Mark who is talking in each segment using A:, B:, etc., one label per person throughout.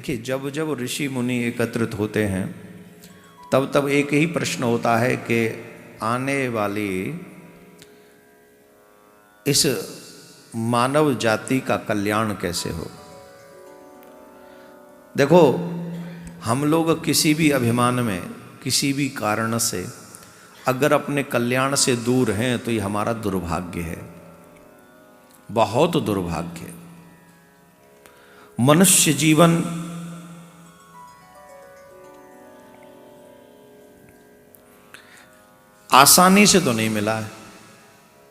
A: देखिए, जब जब ऋषि मुनि एकत्रित होते हैं तब तब एक ही प्रश्न होता है कि आने वाली इस मानव जाति का कल्याण कैसे हो। देखो, हम लोग किसी भी अभिमान में, किसी भी कारण से अगर अपने कल्याण से दूर हैं तो ये हमारा दुर्भाग्य है, बहुत दुर्भाग्य। मनुष्य जीवन आसानी से तो नहीं मिला है,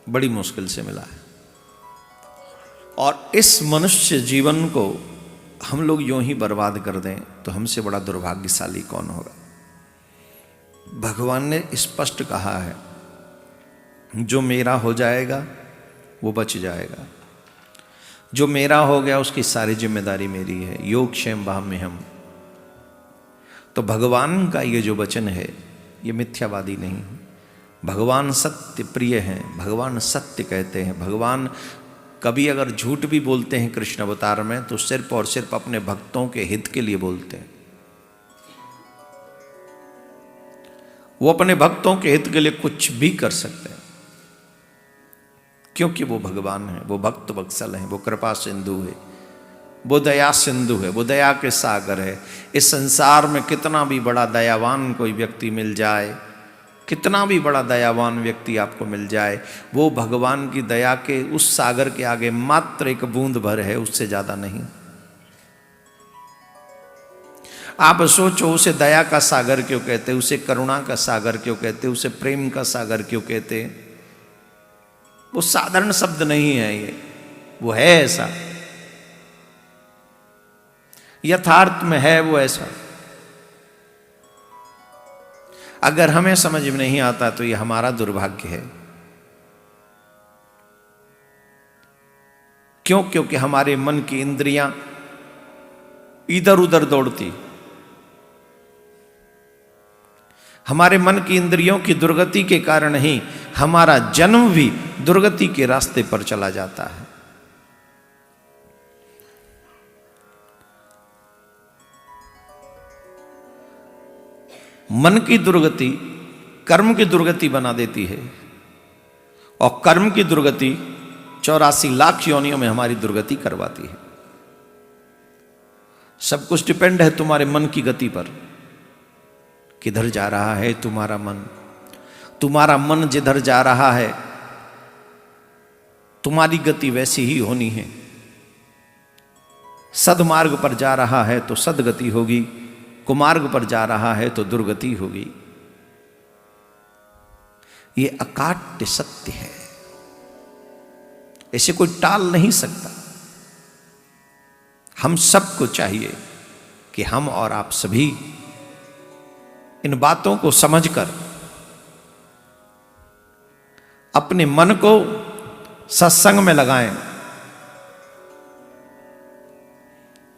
A: बड़ी मुश्किल से मिला है। और इस मनुष्य जीवन को हम लोग यूं ही बर्बाद कर दें तो हमसे बड़ा दुर्भाग्यशाली कौन होगा। भगवान ने स्पष्ट कहा है, जो मेरा हो जाएगा वो बच जाएगा, जो मेरा हो गया उसकी सारी जिम्मेदारी मेरी है। योग क्षेम बाह्म्यहम्। तो भगवान का ये जो वचन है ये मिथ्यावादी नहीं है। भगवान सत्य प्रिय हैं, भगवान सत्य कहते हैं। भगवान कभी अगर झूठ भी बोलते हैं कृष्ण अवतार में तो सिर्फ और सिर्फ अपने भक्तों के हित के लिए बोलते हैं। वो अपने भक्तों के हित के लिए कुछ भी कर सकते हैं, क्योंकि वो भगवान है, वो भक्त वत्सल हैं, वो कृपा सिंधु है, वो दया सिंधु है, वो दया के सागर है। इस संसार में कितना भी बड़ा दयावान कोई व्यक्ति मिल जाए, कितना भी बड़ा दयावान व्यक्ति आपको मिल जाए, वो भगवान की दया के उस सागर के आगे मात्र एक बूंद भर है, उससे ज्यादा नहीं। आप सोचो, उसे दया का सागर क्यों कहते, उसे करुणा का सागर क्यों कहते, उसे प्रेम का सागर क्यों कहते। वो साधारण शब्द नहीं है, ये वो है ऐसा, यथार्थ में है वो ऐसा। अगर हमें समझ में नहीं आता तो ये हमारा दुर्भाग्य है। क्यों? क्योंकि हमारे मन की इंद्रियां इधर उधर दौड़ती। हमारे मन की इंद्रियों की दुर्गति के कारण ही हमारा जन्म भी दुर्गति के रास्ते पर चला जाता है। मन की दुर्गति कर्म की दुर्गति बना देती है, और कर्म की दुर्गति 84 लाख योनियों में हमारी दुर्गति करवाती है। सब कुछ डिपेंड है तुम्हारे मन की गति पर। किधर जा रहा है तुम्हारा मन? तुम्हारा मन जिधर जा रहा है तुम्हारी गति वैसी ही होनी है। सदमार्ग पर जा रहा है तो सदगति होगी, कुमार्ग पर जा रहा है तो दुर्गति होगी। ये अकाट्य सत्य है, इसे कोई टाल नहीं सकता। हम सबको चाहिए कि हम और आप सभी इन बातों को समझकर अपने मन को सत्संग में लगाएं,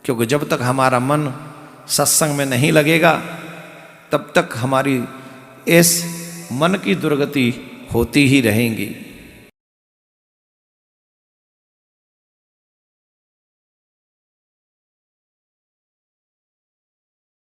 A: क्योंकि जब तक हमारा मन सत्संग में नहीं लगेगा तब तक हमारी इस मन की दुर्गति होती ही रहेंगी।